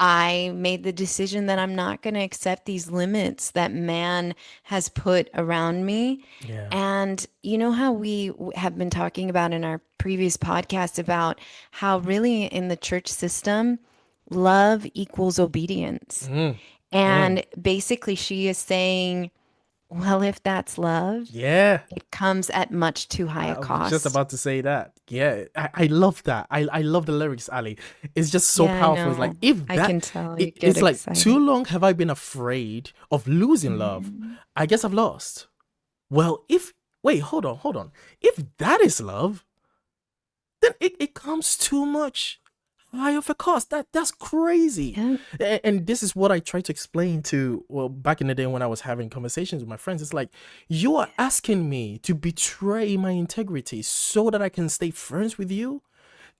I made the decision that I'm not going to accept these limits that man has put around me. yeah, And you know how we have been talking about in our previous podcast about how really in the church system, love equals obedience. mm, mm, And basically, she is saying, well, if that's love, yeah. it comes at much too high a I was just cost. about to say that. Yeah, I love that. I love the lyrics, Ali. It's just so Yeah, I powerful. It's like know. if I that can tell you get it's like too excited. long have I been afraid of losing love. Mhm. I guess I've lost. Well, if wait, hold on. If that is love, then it comes too much high of a cost. That's crazy. Yeah. And this is what I try to explain to well back in the day when I was having conversations with my friends. It's like you are asking me to betray my integrity so that I can stay friends with you.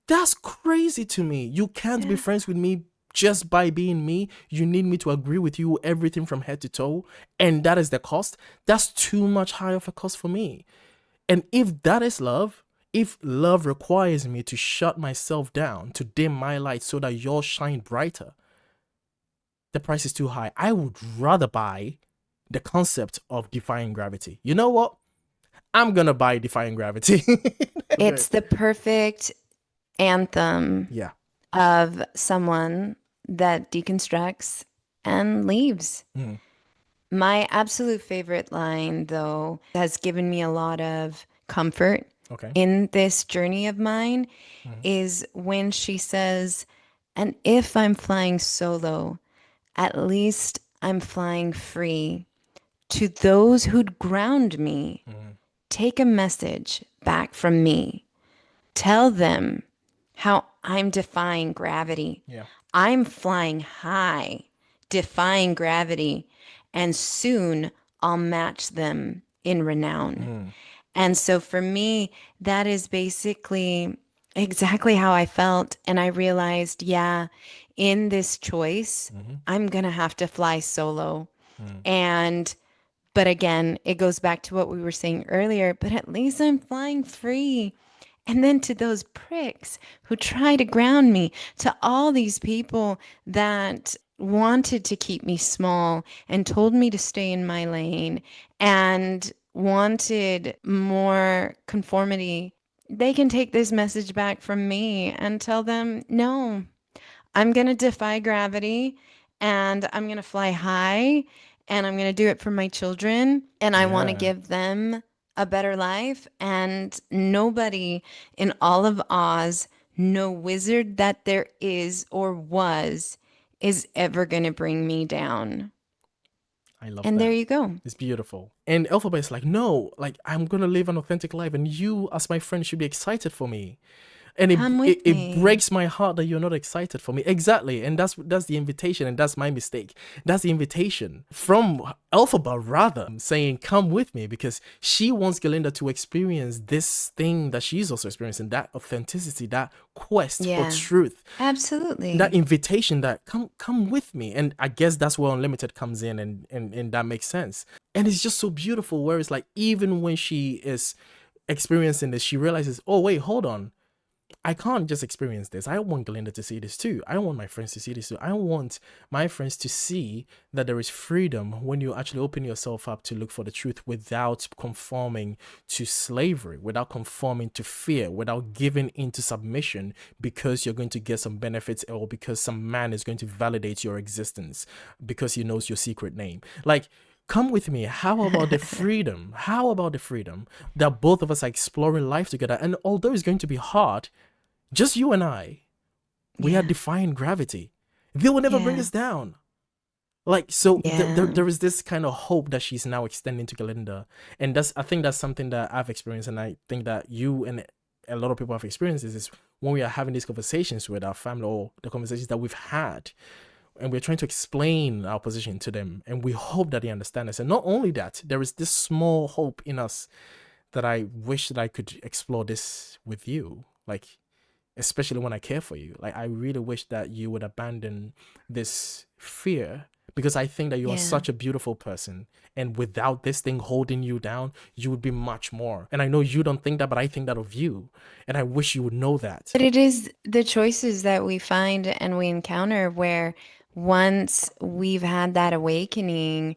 That's crazy to me. You can't be Yeah. friends with me just by being me. You need me to agree with you everything from head to toe, and that is the cost. That's too much high of a cost for me. And if that is love, if love requires me to shut myself down, to dim my light so that yours shine brighter, the price is too high. I would rather buy the concept of defying gravity. You know what? I'm gonna buy Defying Gravity. Okay. It's the perfect anthem Yeah. of someone that deconstructs and leaves. Mm. My absolute favorite line, though, has given me a lot of comfort Okay. in this journey of mine Mm. is when she says, and if I'm flying solo, at least I'm flying free. To those who'd ground me, Mm. take a message back from me. Tell them how I'm defying gravity. Yeah. I'm flying high, defying gravity, and soon I'll match them in renown. Mm. And so for me, that is basically exactly how I felt. And I realized, yeah, in this choice, Mm-hmm. I'm going to have to fly solo. Mm. And but again, it goes back to what we were saying earlier, but at least I'm flying free. And then to those pricks who try to ground me, to all these people that wanted to keep me small and told me to stay in my lane and wanted more conformity, they can take this message back from me and tell them, no, I'm going to defy gravity and I'm going to fly high and I'm going to do it for my children. And I want to Yeah. give them a better life. And nobody in all of Oz, no wizard that there is or was, is ever going to bring me down. I love And there that. you go. It's beautiful. And Elphaba is like, no, like I'm gonna live an authentic life, and you, as my friend, should be excited for me. And Come it, with it me. breaks my heart that you're not excited for me. Exactly. And that's the invitation, and that's my mistake. That's the invitation from Alphaba, rather, saying, come with me, because she wants Galinda to experience this thing that she's also experiencing, that authenticity, that quest for Yeah, truth, that absolutely. invitation, that come with me. And I guess that's where Unlimited comes in, and that makes sense. And it's just so beautiful, where it's like, even when she is experiencing this, she realizes, oh wait, hold on, I can't just experience this. I want Glinda to see this too. I want my friends to see this too. I want my friends to see that there is freedom when you actually open yourself up to look for the truth without conforming to slavery, without conforming to fear, without giving into submission because you're going to get some benefits, or because some man is going to validate your existence because he knows your secret name. Like, come with me. How about the freedom? How about the freedom that both of us are exploring life together? And although it's going to be hard, just you and I, we are Yeah, defying gravity. They will never bring yeah, us down. Like, so yeah, there is this kind of hope that she's now extending to Galinda. And I think that's something that I've experienced. And I think that you and a lot of people have experienced is when we are having these conversations with our family, or the conversations that we've had, and we're trying to explain our position to them. And we hope that they understand us. And not only that, there is this small hope in us that I wish that I could explore this with you. Like, especially when I care for you. Like, I really wish that you would abandon this fear, because I think that you are yeah. such a beautiful person. And without this thing holding you down, you would be much more. And I know you don't think that, but I think that of you. And I wish you would know that. But it is the choices that we find and we encounter where once we've had that awakening,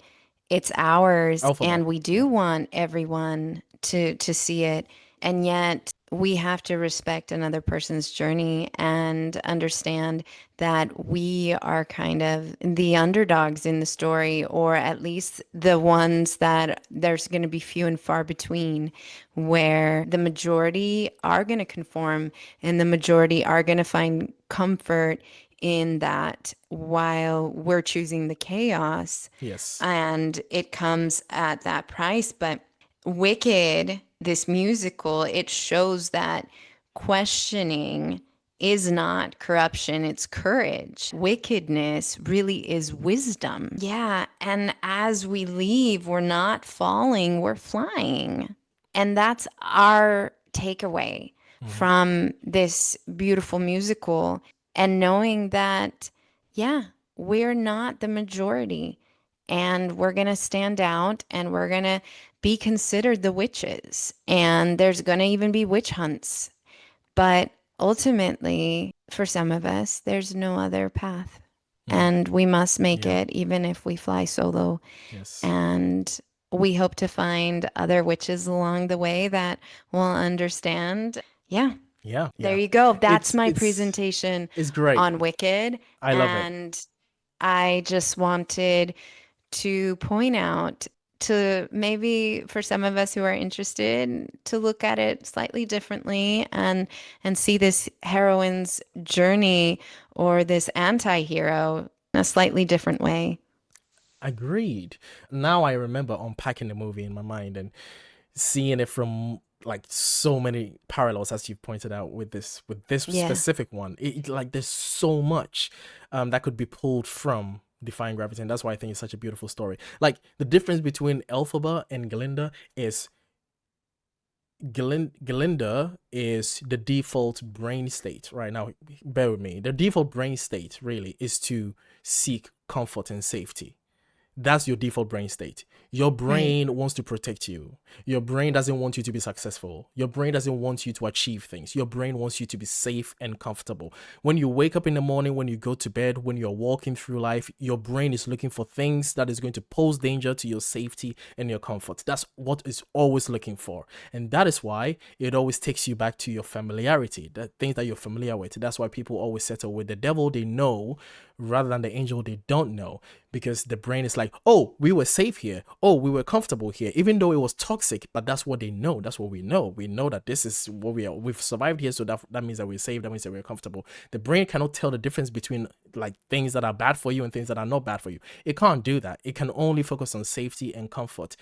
it's ours Alphaba. and we Yeah. do want everyone to see it. And yet we have to respect another person's journey and understand that we are kind of the underdogs in the story, or at least the ones that there's going to be few and far between, where the majority are going to conform and the majority are going to find comfort in that while we're choosing the chaos. Yes. And it comes at that price. But Wicked, this musical, it shows that questioning is not corruption, it's courage. Wickedness really is wisdom. Yeah. And as we leave, we're not falling, we're flying. And that's our takeaway Mm-hmm. from this beautiful musical. And knowing that, yeah, we're not the majority and we're going to stand out and we're going to be considered the witches. And there's going to even be witch hunts. But ultimately, for some of us, there's no other path. and we must make Yeah. it even if we fly solo. Yes. And we hope to find other witches along the way that will understand. Yeah, Yeah. there Yeah. you go. That's It's my it's presentation it's great. on Wicked. I love it. And I just wanted to point out to maybe for some of us who are interested to look at it slightly differently and see this heroine's journey or this anti-hero in a slightly different way. Agreed. Now I remember unpacking the movie in my mind and seeing it from like so many parallels as you've pointed out with this Yeah. specific one. Like there's so much that could be pulled from Defying Gravity, and that's why I think it's such a beautiful story. Like the difference between Elphaba and Glinda is Glinda is the default brain state right now. Bear with me. The default brain state really is to seek comfort and safety. That's your default brain state. Your Right. brain wants to protect you. Your brain doesn't want you to be successful. Your brain doesn't want you to achieve things. Your brain wants you to be safe and comfortable. When you wake up in the morning, when you go to bed, when you're walking through life, your brain is looking for things that is going to pose danger to your safety and your comfort. That's what it's always looking for. And that is why it always takes you back to your familiarity, the things that you're familiar with. That's why people always settle with the devil they know rather than the angel they don't know, because the brain is like, oh, we were safe here, oh, we were comfortable here, even though it was toxic. But that's what they know, that's what we know. We know that this is what we are, we've survived here, so that means that we're safe, that means that we're comfortable. The brain cannot tell the difference between like things that are bad for you and things that are not bad for you. It can't do that. It can only focus on safety and comfort.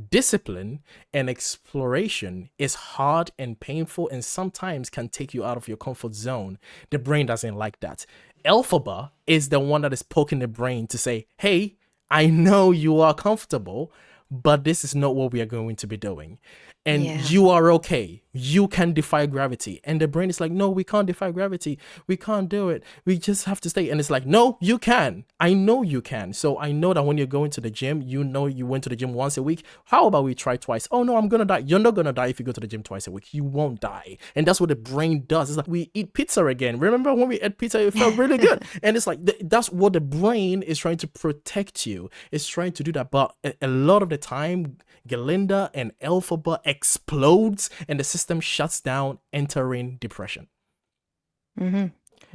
Discipline and exploration is hard and painful and sometimes can take you out of your comfort zone. The brain doesn't like that. Elphaba is the one that is poking the brain to say, hey, I know you are comfortable, but this is not what we are going to be doing. And Yeah. you are okay. You can defy gravity. And the brain is like, no, we can't defy gravity. We can't do it. We just have to stay. And it's like, no, you can. I know you can. So I know that when you're going to the gym, you know you went to the gym once a week. How about we try twice? Oh, no, I'm going to die. You're not going to die if you go to the gym twice a week. You won't die. And that's what the brain does. It's like, we eat pizza again. Remember when we ate pizza, it felt really good. And it's like, that's what the brain is trying to protect you. It's trying to do that. But a lot of the time, Glinda and Elphaba explodes and the system shuts down, entering depression. Mm-hmm.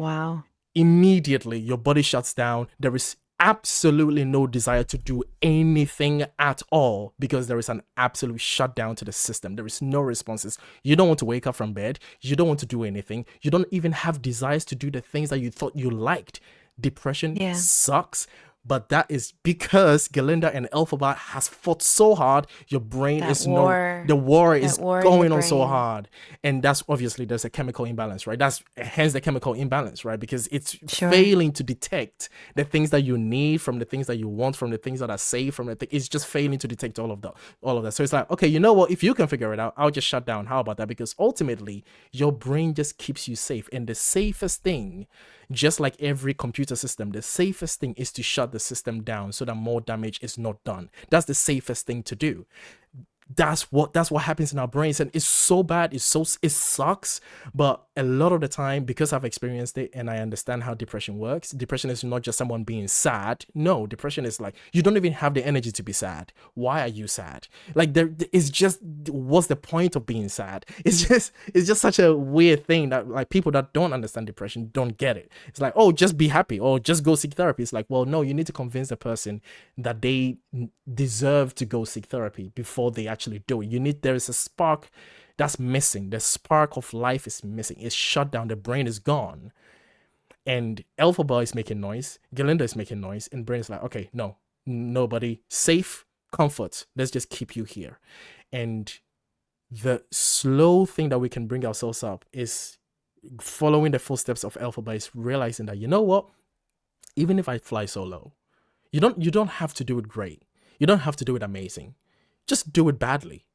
Wow. Immediately, your body shuts down. There is absolutely no desire to do anything at all because there is an absolute shutdown to the system. There is no responses. You don't want to wake up from bed. You don't want to do anything. You don't even have desires to do the things that you thought you liked. Depression Yeah. sucks. But that is because Glinda and Elphaba has fought so hard. Your brain That is no, war, the war that is war in the going on so brain. hard, and that's obviously there's a chemical imbalance, right? That's hence the chemical imbalance, right? Because it's Sure. failing to detect the things that you need from the things that you want, from the things that are safe, from it's just failing to detect all of that. So it's like, okay, you know what? If you can figure it out, I'll just shut down. How about that? Because ultimately, your brain just keeps you safe, and the safest thing, just like every computer system, the safest thing is to shut the system down so that more damage is not done. That's the safest thing to do. That's what happens in our brains, and it's so bad, it sucks. But a lot of the time, because I've experienced it and I understand how depression works, depression is not just someone being sad. No, depression is like you don't even have the energy to be sad. Why are you sad? Like there it's just, what's the point of being sad? It's just such a weird thing that like people that don't understand depression don't get it. It's like, oh, just be happy or just go seek therapy. It's like, well, no, you need to convince the person that they deserve to go seek therapy before they actually do it. There is a spark that's missing. The spark of life is missing. It's shut down. The brain is gone. And Elphaba is making noise. Glinda is making noise. And brain is like, okay, no, nobody. Safe, comfort. Let's just keep you here. And the slow thing that we can bring ourselves up is following the footsteps of Elphaba, is realizing that, you know what? Even if I fly solo, you don't have to do it great. You don't have to do it amazing. Just do it badly.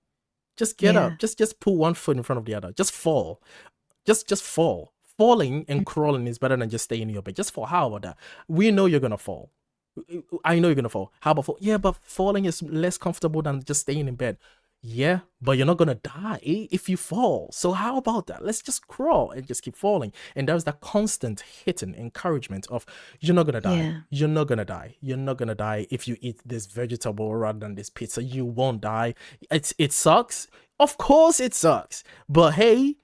Just get Yeah. up. Just put one foot in front of the other. Just fall. Just fall. Falling and crawling is better than just staying in your bed. Just fall. How about that? We know you're gonna fall. I know you're gonna fall. How about fall? Yeah, but falling is less comfortable than just staying in bed. Yeah, but you're not gonna die if you fall. So how about that? Let's just crawl and just keep falling. And there's that constant hitting encouragement of you're not gonna die. Yeah. You're not gonna die. You're not gonna die if you eat this vegetable rather than this pizza. You won't die. It sucks. Of course it sucks. But hey,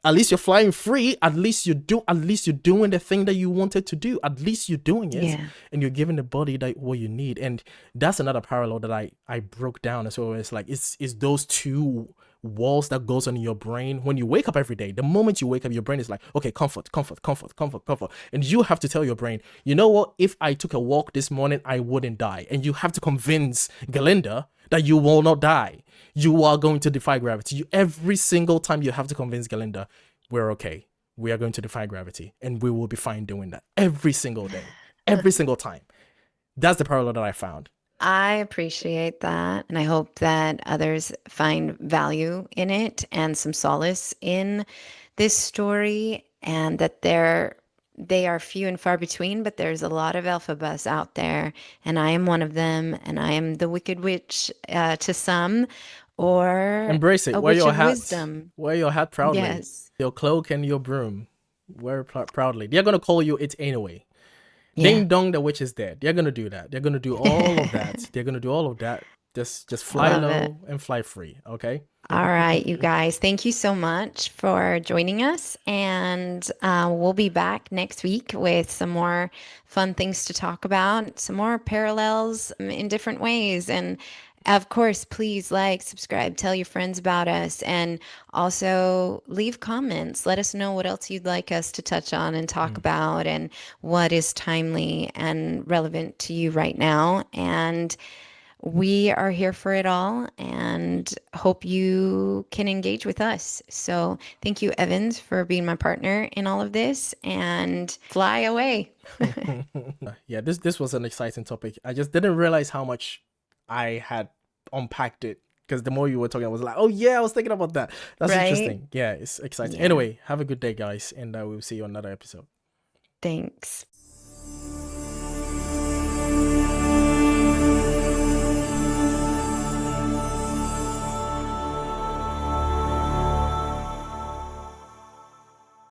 at least you're flying free. At least you're doing the thing that you wanted to do. At least you're doing it, Yeah. and you're giving the body that what you need. And that's another parallel that I broke down as well. It's like it's those two walls that goes on in your brain when you wake up every day. The moment you wake up, your brain is like, okay, comfort, comfort, comfort, comfort, comfort. And you have to tell your brain, you know what? If I took a walk this morning, I wouldn't die. And you have to convince Galinda that you will not die. You are going to defy gravity. Every single time you have to convince Galinda, we're okay. We are going to defy gravity and we will be fine doing that every single day, every single time. That's the parallel that I found. I appreciate that. And I hope that others find value in it and some solace in this story, and that they are few and far between, but there's a lot of Elphabas out there, and I am one of them, and I am the Wicked Witch to some, or Embrace it. a Wear witch your of hat. wisdom. Wear your hat proudly. Yes. Your cloak and your broom. Wear it proudly. They're going to call you it anyway. Yeah. Ding dong, the witch is dead. They're going to do that. They're going to do all of that. They're going to do all of that. Just I fly love it. low and fly free. Okay. All right, you guys, thank you so much for joining us. And we'll be back next week with some more fun things to talk about, some more parallels in different ways. And of course, please like, subscribe, tell your friends about us, and also leave comments. Let us know what else you'd like us to touch on and talk Mm. about, and what is timely and relevant to you right now. And we are here for it all and hope you can engage with us. So, thank you, Evans, for being my partner in all of this, and fly away. Yeah, this was an exciting topic. I just didn't realize how much I had unpacked it because the more you were talking, I was like, oh yeah, I was thinking about that. That's Right? interesting. Yeah, it's exciting. Yeah. Anyway, have a good day, guys, and we'll see you on another episode. Thanks.